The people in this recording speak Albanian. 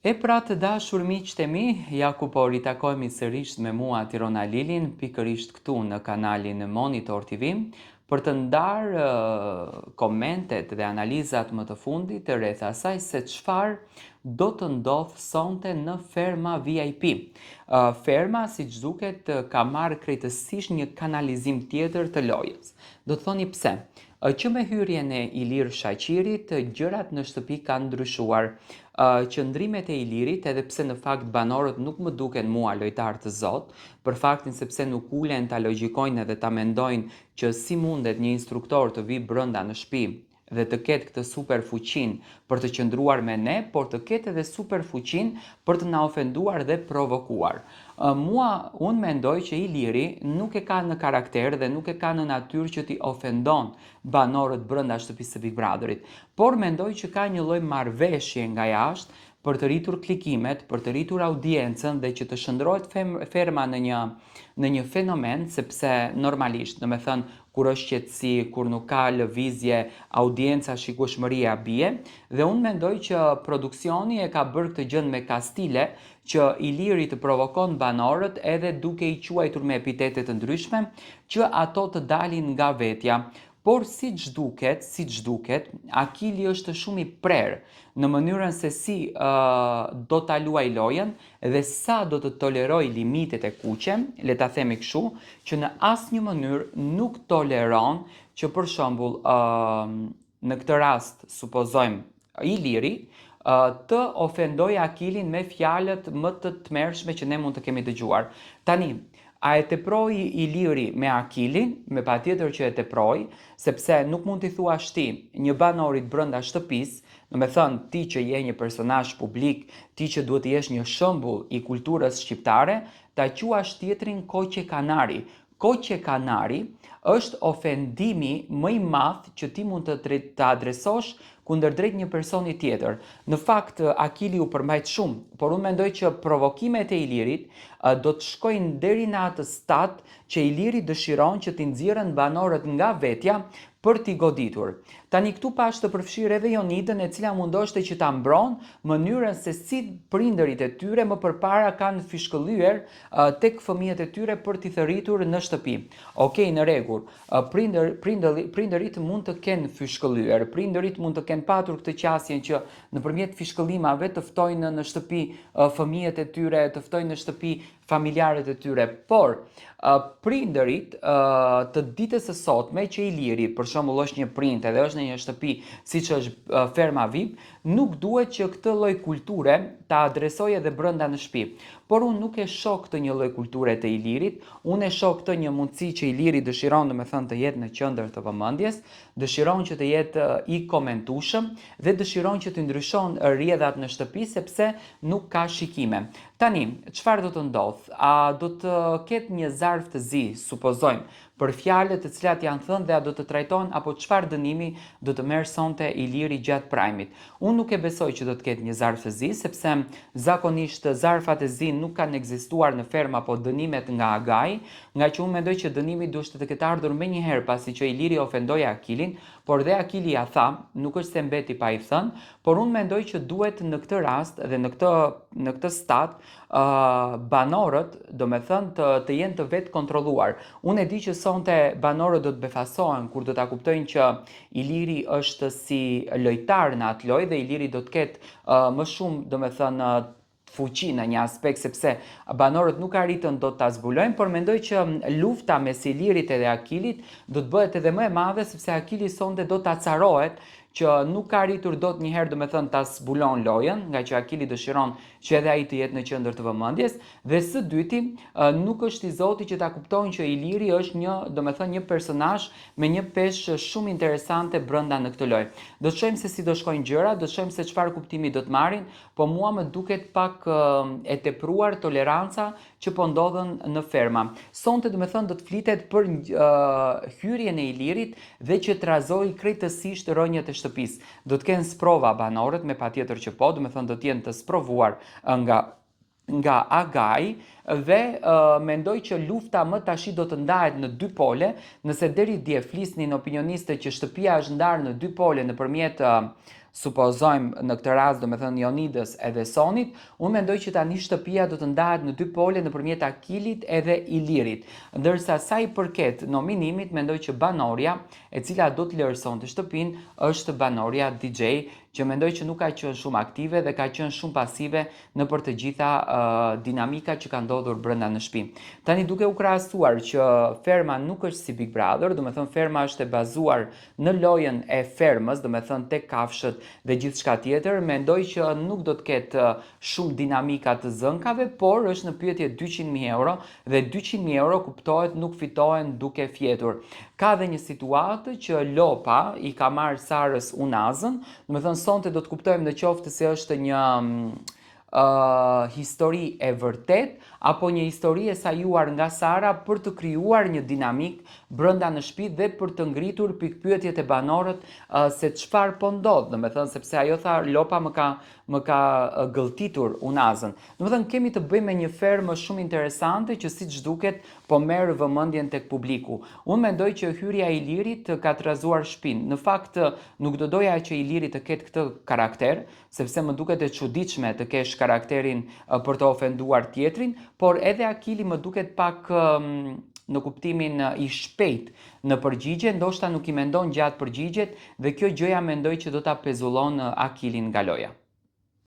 E pra të dashur miqtë e mi, ja ku po ritakojmë sërish me mua Tirona Lilin, pikërisht këtu në kanalin Monitor TV, për të ndarë komentet dhe analizat më të fundit rreth asaj se çfarë do të ndodh sonte në ferma VIP. Ferma, siç duket, ka marrë krejtësisht një kanalizim tjetër të lojës. Do të thoni pse? Që me hyrjen e Ilir Shaqirit, gjërat në shtëpi kanë ndryshuar. Qëndrimet e Ilirit, edhe pse në fakt banorët nuk më duken mua lojtar të zot, për faktin sepse nuk ulen ta logjikojnë edhe ta mendojnë që si mundet një instruktor të vi brenda në shtëpi dhe të ketë këtë super fuqin për të qëndruar me ne, por të ketë edhe super fuqin për të na ofenduar dhe provokuar. Unë mendoj që Iliri nuk e ka në karakter dhe nuk e ka në natyrë që t'i ofendon banorët brenda shtëpisë së Big Brotherit, por mendoj që ka një lloj marrëveshje nga jashtë për të rritur klikimet, për të rritur audiencën dhe që të shndrohet ferma në një fenomen, sepse normalisht, domethënë, kur është qetësi, kur nuk ka lëvizje, audienca, shikueshmëria bie, dhe unë mendoj që produksioni e ka bërë këtë gjë me kastile që Iliri të provokon banorët edhe duke i quajtur me epitete të ndryshme që ato të dalin nga vetja. Por siç duket, Akili është shumë i prerë në mënyrën se si do ta luaj lojën dhe sa do të toleroj limitet e kuqe, le ta themi kështu, që në asnjë mënyrë nuk toleron që për shembull në këtë rast supozojmë Iliri të ofendoj Akilin me fjalët më të tmerrshme që ne mund të kemi dëgjuar. Tani, a e teproi Iliri me Akilin? Me patjetër që e teproi, sepse nuk mund t'i thuash ti një banorit brenda shtëpisë, do me thënë ti që je një personazh publik, ti që duhet të jesh një shembull i kulturës shqiptare, ta quash tjetrin koqe kanari. Koqe kanari është ofendimi më i madh që ti mund të adresosh kundërdrejt një personi tjetër. Në fakt, Akili u përmbajt shumë, por unë mendoj që provokimet e Ilirit do të shkojnë deri në atë stad që Iliri dëshiron që t'i nxjerrën banorët nga vetja për t'i goditur. Tani këtu pash të përfshirë edhe Jonitën, e cila mundoshte që ta mbron mënyrën se si prindërit e tyre më përpara kanë fishkëllyer tek fëmijët e tyre për t'i thërritur në shtëpi. Okej, në rregull. Prindërit mund të kenë fishkëllyer, prindërit mund të kenë patur këtë qasjen që nëpërmjet fishkëllimave të ftojnë në shtëpi fëmijët e tyre, të ftojnë në shtëpi familjarët e tyre, por prindërit të ditës së sotme që Iliri për shembull është një prind edhe është në një shtëpi siç është ferma VIP, nuk duhet që këtë lloj kulture ta adresojë edhe brenda në shtëpi. Por unë nuk e shoh këtë një lloj kulture të Ilirit, unë e shoh këtë një mundësi që Iliri dëshiron domethënë të jetë në qendër të vëmendjes, dëshiron që të jetë i komentueshëm dhe dëshiron që të ndryshon rrjedhat në shtëpi sepse nuk ka shikime. Tani, çfarë do të ndodh? A do të ketë një zarf të zi, supozojmë, për fjalët të cilat janë thënë dhe a do të trajton apo çfarë dënimi do të merr sonte Iliri gjatë prajmit? Unë nuk e besoj që do të ketë një zarf të zi, sepse zakonisht zarfat e zi nuk kanë ekzistuar në ferma, apo dënimet nga agaj, nga që unë mendoj që dënimi duhet të ketë ardhur menjëherë pasi që Iliri ofendoi Akilin, por dhe Akili ja tha, nuk është se mbeti pa i thënë, por unë mendoj që duhet në këtë rast dhe në këtë stad banorët, do me thënë, të jenë të vetë kontrolluar. Unë e di që sonte banorët do të befasohen kur do ta kuptojnë që Iliri është si lojtar në atë lojë dhe Iliri do të ketë më shumë, do me thënë, fuqi në një aspekt, sepse banorët nuk arritën dot ta zbulojnë, por mendoj që lufta mes Ilirit edhe Akilit do të bëhet edhe më e madhe, sepse Akili sonte do ta carohet që nuk ka arritur dot një herë, domethënë, ta zbulon lojën, nga që Akili dëshiron që edhe ai të jetë në qendër të vëmendjes, dhe së dyti, nuk është i zoti që ta kuptojnë që Iliri është një personazh me një peshë shumë interesante brenda në këtë lojë. Do të shohim se si do shkojnë gjërat, do të shohim se çfarë kuptimi do të marrin, po mua më duket pak e tepruar toleranca që po ndodhen në ferma. Sonte, domethënë, do të flitet për hyrjen e Ilirit dhe që trazoi krejtësisht rrënjët e shtëpisë. Do të kenë sprova banorët, me patjetër që po, domethënë do të jenë të sprovuar nga agaj dhe mendoj që lufta më tashi do të ndahet në dy pole, nëse deri dje flisnin opinionistët që shtëpia është ndarë në dy pole nëpërmjet supozojmë në këtë rast, domethënë Jonidës edhe Sonit, unë mendoj që tani shtëpia do të ndahet në dy pole nëpërmjet Akilit edhe Ilirit. Ndërsa sa i përket nominimit, mendoj që banorja e cila do të lërësonte shtëpinë është banorja DJ, që mendoj që nuk ka qenë shumë aktive dhe ka qenë shumë pasive në për të gjitha dinamika që ka ndodhur brenda në shtëpi. Tani duke u krahasuar që ferma nuk është si Big Brother, do me thënë ferma është e bazuar në lojën e fermës, do me thënë tek kafshët dhe gjithçka tjetër, mendoj që nuk do të ketë shumë dinamika të zënkave, por është në pyetje 200.000 euro dhe 200.000 euro kuptohet nuk fitohen duke fjetur. Ka dhe një situatë që Lopa i ka marrë Sarës unazën, do me thënë sonte do të kuptojmë në qoftë se është një histori e vërtet, apo një histori e sajuar nga Sara për të krijuar një dinamik brenda në shtëpi dhe për të ngritur pikpyetjet e banorët se çfarë po ndodh, domethënë sepse ajo tha Lopa më ka gëlltitur unazën. Domethënë kemi të bëjmë me një fermë shumë interesante që siç duket po merr vëmendjen tek publiku. Unë mendoj që hyrja e Ilirit ka trazuar shtëpinë. Në fakt nuk do doja që Iliri të ketë këtë karakter, sepse më duket e çuditshme të kesh karakterin për të ofenduar tjetrin, por edhe Akili më duket pak në kuptimin i shpejt në përgjigje, ndoshta nuk i mendon gjatë përgjigjet dhe kjo gjëja mendoj që do ta pezullon Akilin nga loja.